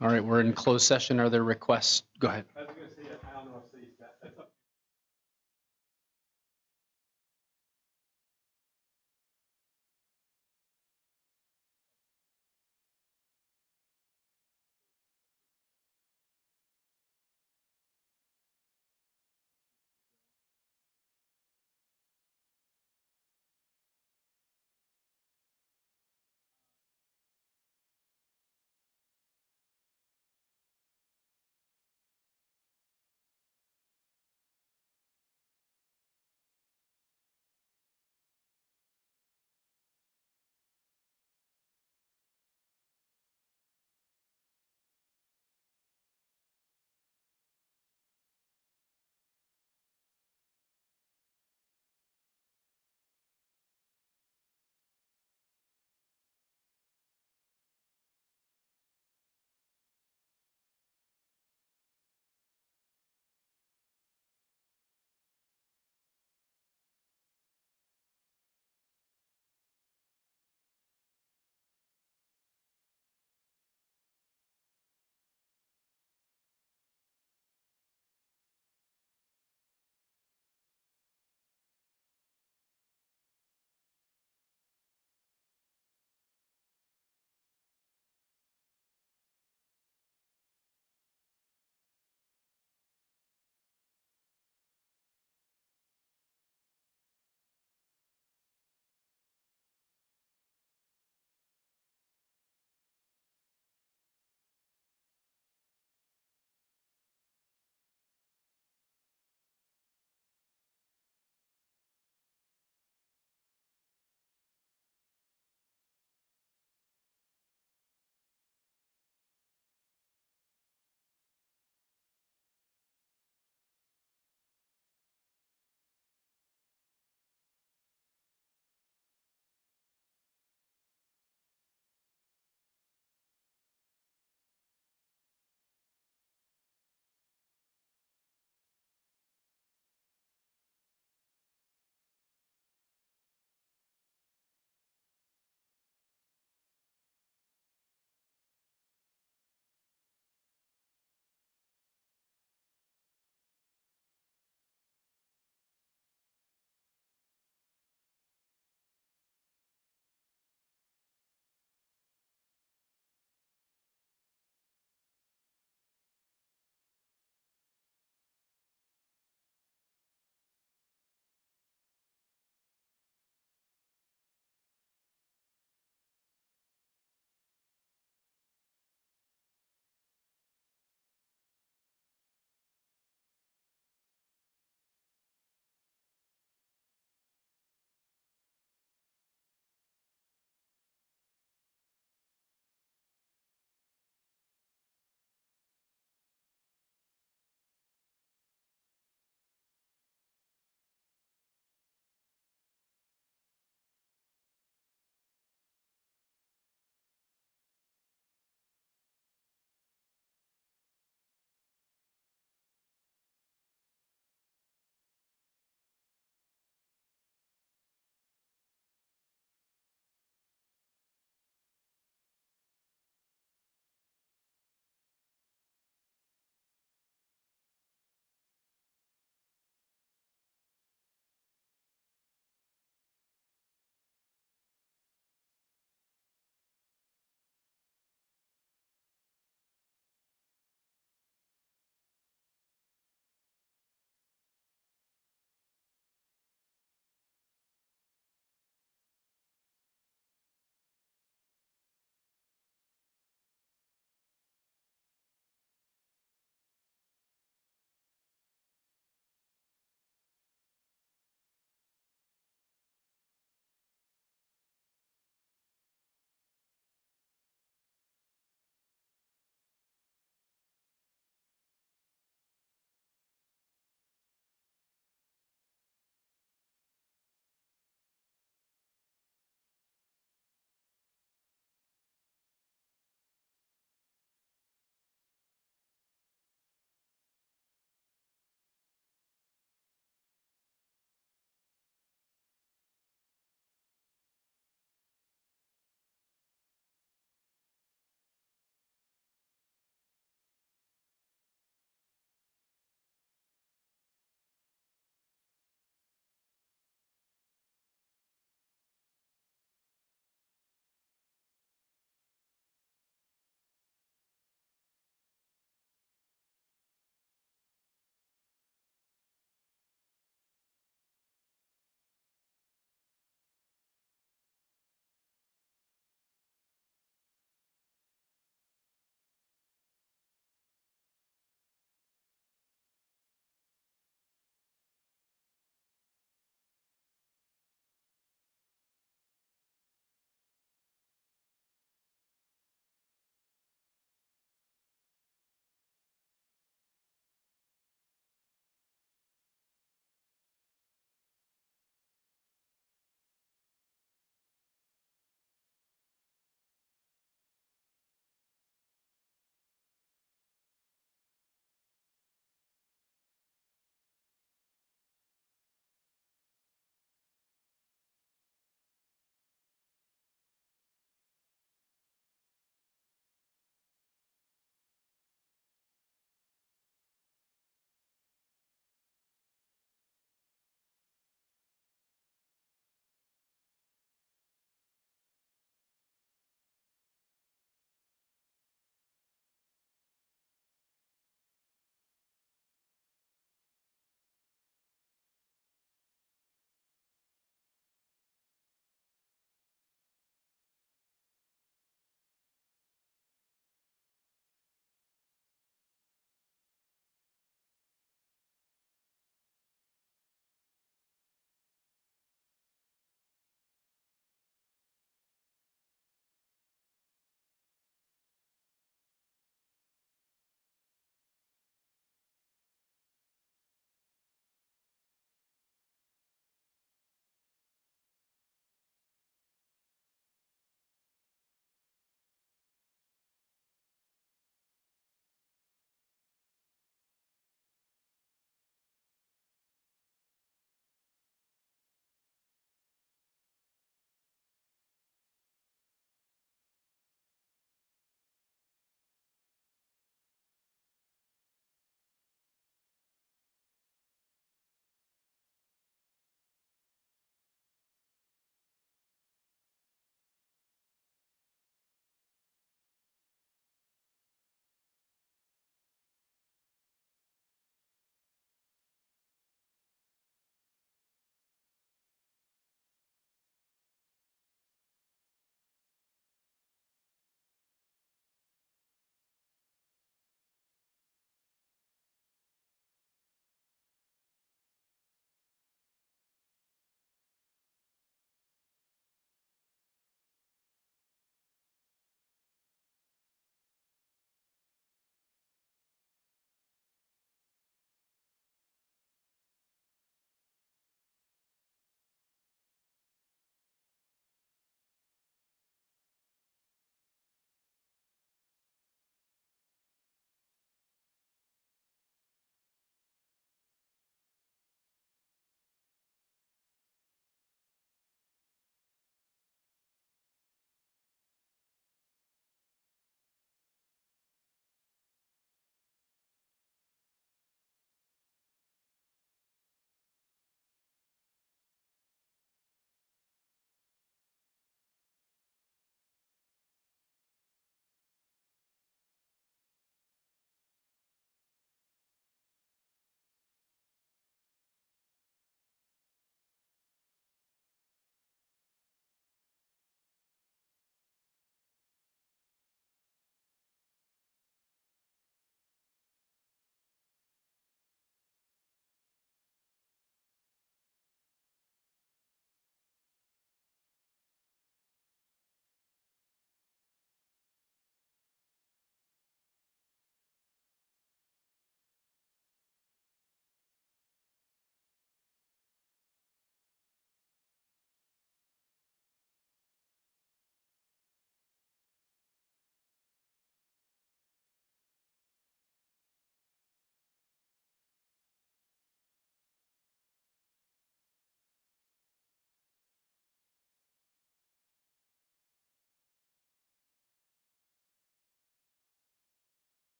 All right, we're in closed session. Are there requests? Go ahead.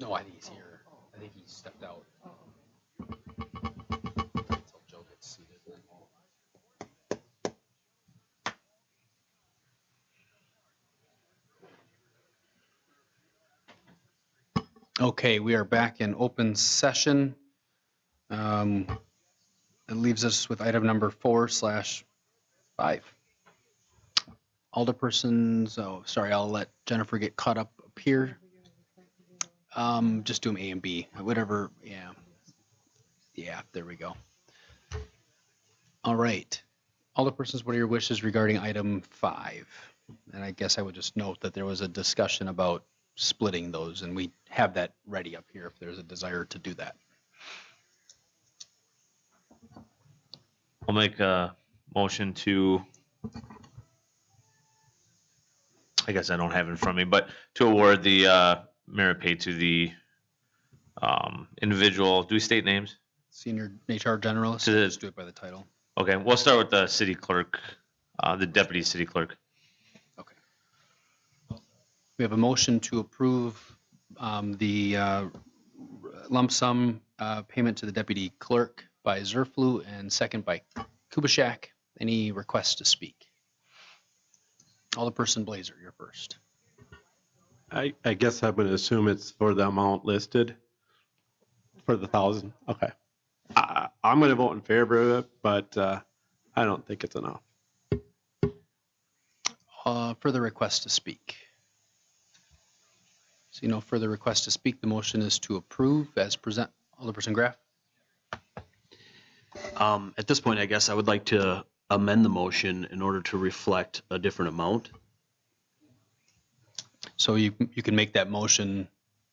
No, I think he's here. I think he stepped out. Until Joe gets seated. Okay, we are back in open session. It leaves us with item number 4/5. Alderpersons, oh, sorry, I'll let Jennifer get caught up here. Just do them A and B, whatever, yeah. Yeah, there we go. All right. Alderpersons, what are your wishes regarding item 5? And I guess I would just note that there was a discussion about splitting those, and we have that ready up here if there's a desire to do that. I'll make a motion to, I guess I don't have it in front of me, but to award the merit pay to the individual, do we state names? Senior HR generalist, To the- just do it by the title. Okay, we'll start with the city clerk, the deputy city clerk. Okay. We have a motion to approve the lump sum payment to the deputy clerk by Zerflu and second by Kubishak. Any requests to speak? Alderperson Blazer, you're first. I guess I'm going to assume it's for the amount listed for the 1,000. Okay. I'm going to vote in favor of it, but I don't think it's enough. Further requests to speak? See no further requests to speak. The motion is to approve as present. Alderperson Graff? At this point, I guess I would like to amend the motion in order to reflect a different amount. So you can make that motion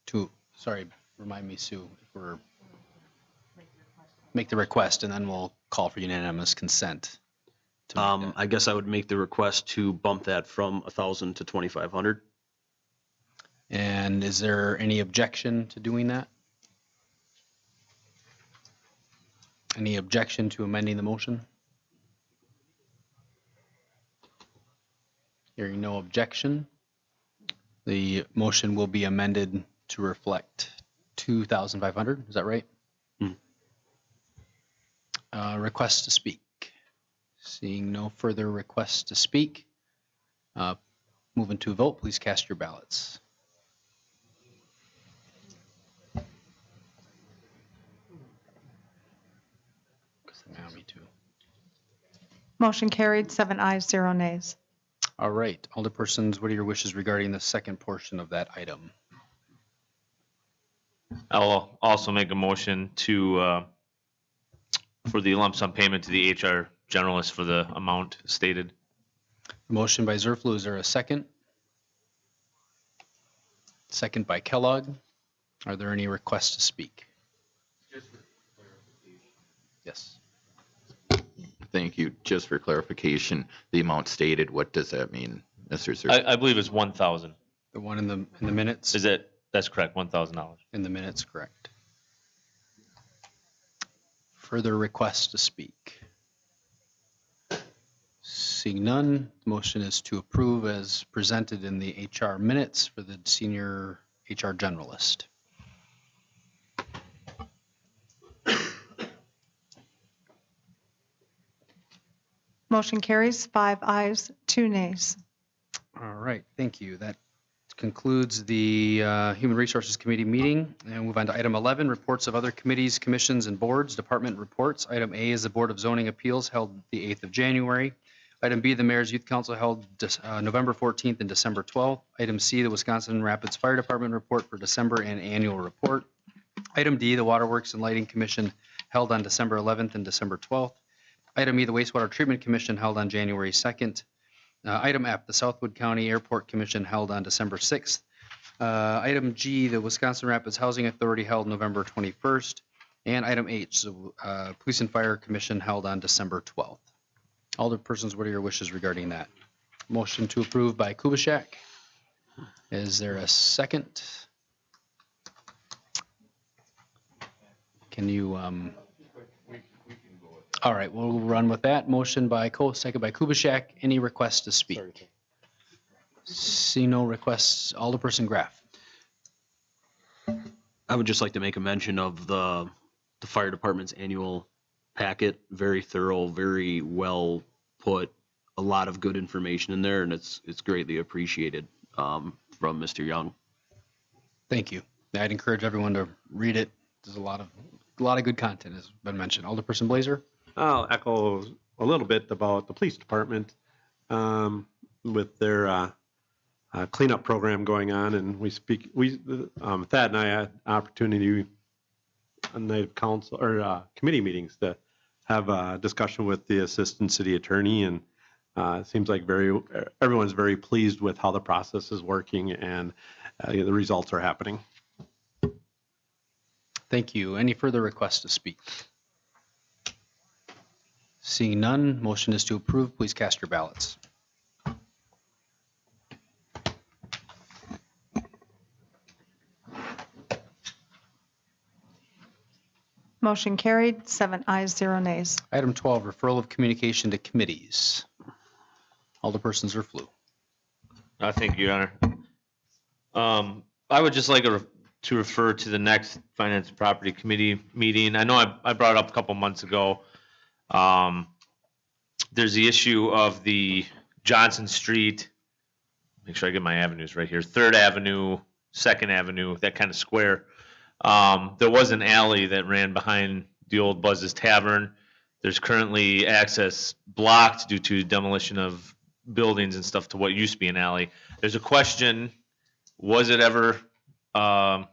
to, sorry, remind me, Sue, if we're, make the request and then we'll call for unanimous consent. to make that. I guess I would make the request to bump that from 1,000 to 2,500. And is there any objection to doing that? Any objection to amending the motion? Hearing no objection, the motion will be amended to reflect 2,500, is that right? Request to speak. Seeing no further requests to speak, moving to a vote, please cast your ballots. Me too. Motion carried, 7 ayes, 0 nays. All right, Alderpersons, what are your wishes regarding the second portion of that item? I'll also make a motion to, for the lump sum payment to the HR generalist for the amount stated. Motion by Zerflu, is there a second? Second by Kellogg. Are there any requests to speak? Yes. Thank you. Just for clarification, the amount stated, what does that mean, Mr. Sir? I believe it's 1,000. The one in the minutes? Is it? That's correct, $1,000. In the minutes, correct. Further requests to speak? Seeing none, the motion is to approve as presented in the HR minutes for the senior HR generalist. Motion carries, 5 ayes, 2 nays. All right, thank you. That concludes the Human Resources Committee meeting. And we'll move on to item 11, reports of other committees, commissions, and boards, department reports. Item A is the Board of Zoning Appeals held the 8th of January. Item B, the Mayor's Youth Council held November 14th and December 12th. Item C, the Wisconsin Rapids Fire Department report for December and annual report. Item D, the Waterworks and Lighting Commission held on December 11th and December 12th. Item E, the Wastewater Treatment Commission held on January 2nd. Item F, the Southwood County Airport Commission held on December 6th. Item G, the Wisconsin Rapids Housing Authority held November 21st. And item H, the Police and Fire Commission held on December 12th. Alderpersons, what are your wishes regarding that? Motion to approve by Kubishak. Is there a second? Can you, all right, we'll run with that. Motion by Cole, second by Kubishak. Any requests to speak? See no requests. Alderperson Graff. would just like to make a mention of the fire department's annual packet. Very thorough, very well put, a lot of good information in there, and it's greatly appreciated from Mr. Young. Thank you. I'd encourage everyone to read it. There's a lot of good content has been mentioned. Alderperson Blazer? I'll echo a little bit about the police department with their cleanup program going on, and Thad and I had opportunity on night of council or committee meetings to have a discussion with the assistant city attorney, and it seems like everyone's very pleased with how the process is working and the results are happening. Thank you. Any further requests to speak? Seeing none, motion is to approve. Please cast your ballots. Motion carried, 7 ayes, 0 nays. Item 12, referral of communication to committees. Alderperson Zerflu. Thank you, Your Honor. I would just like to refer to the next Finance and Property Committee meeting. I know I brought it up a couple months ago. There's the issue of the Johnson Street, make sure I get my avenues right here, 3rd Avenue, 2nd Avenue, that kind of square. There was an alley that ran behind the old Buzz's Tavern. There's currently access blocked due to demolition of buildings and stuff to what used to be an alley. There's a question, was it ever a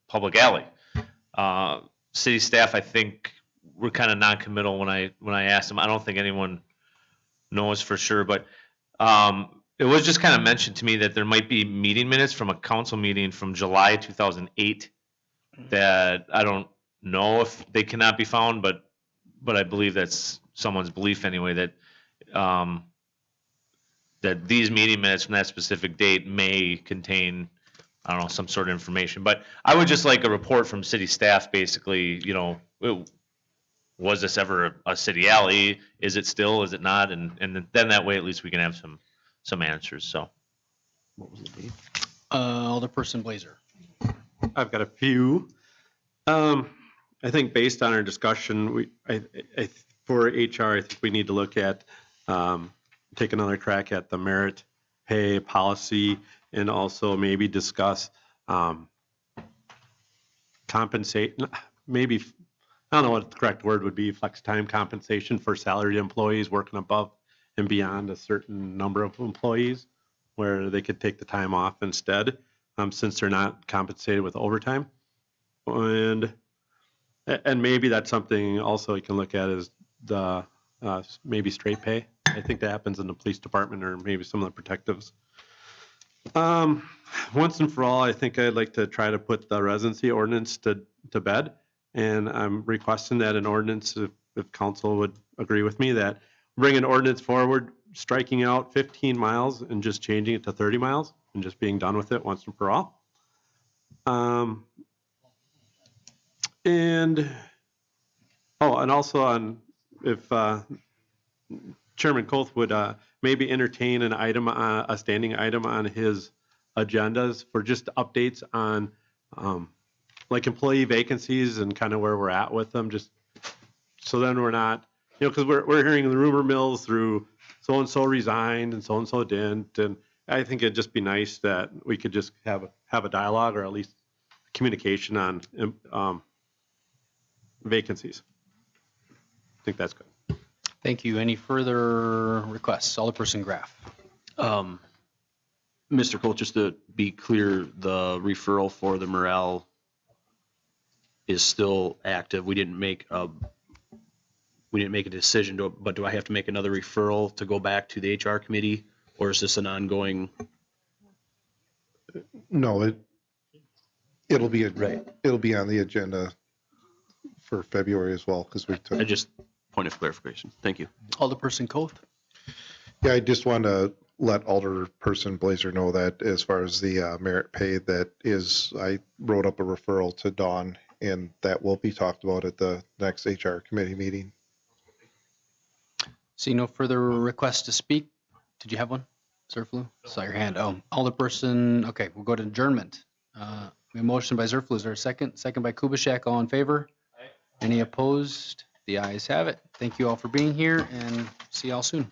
public alley? City staff, I think, were kind of non-committal when I asked them. I don't think anyone knows for sure, but it was just kind of mentioned to me that there might be meeting minutes from a council meeting from July 2008 that I don't know if they cannot be found, but I believe that's someone's belief anyway, that that these meeting minutes from that specific date may contain, I don't know, some sort of information. But I would just like a report from city staff, basically, was this ever a city alley? Is it still? Is it not? And then that way, at least we can have some answers. So, What was the date? Alderperson Blazer. I've got a few. I think based on our discussion, for HR, I think we need to look at, take another crack at the merit pay policy, and also maybe discuss compensate, maybe, I don't know what the correct word would be, flex time compensation for salaried employees working above and beyond a certain number of employees, where they could take the time off instead, since they're not compensated with overtime. And maybe that's something also you can look at is the maybe straight pay. I think that happens in the police department or maybe some of the protectives. Once and for all, I think I'd like to try to put the residency ordinance to bed. And I'm requesting that an ordinance, if council would agree with me, that bring an ordinance forward, striking out 15 miles and just changing it to 30 miles and just being done with it once and for all. And also on, if Chairman Koth would maybe entertain an item, a standing item on his agendas for just updates on like employee vacancies and kind of where we're at with them, just so then we're not, because we're hearing the rumor mills through so-and-so resigned and so-and-so didn't. And I think it'd just be nice that we could just have a dialogue or at least communication on vacancies. I think that's good. Thank you. Any further requests? Alderperson Graff. Mr. Colt, just to be clear, the referral for the morale is still active. We didn't make a decision, but do I have to make another referral to go back to the HR committee, or is this an ongoing? No, it'll be Right. It'll be on the agenda for February as well, because we took. I just point of clarification. Thank you. Alderperson Koth. Yeah, I just want to let Alderperson Blazer know that as far as the merit pay, I wrote up a referral to Dawn, and that will be talked about at the next HR committee meeting. See no further requests to speak. Did you have one, Sir Flu? Saw your hand. Oh, Alderperson. Okay, we'll go to adjournment. A motion by Zerflu, is there a second? Second by Kubaschak, all in favor? Any opposed? The ayes have it. Thank you all for being here and see y'all soon.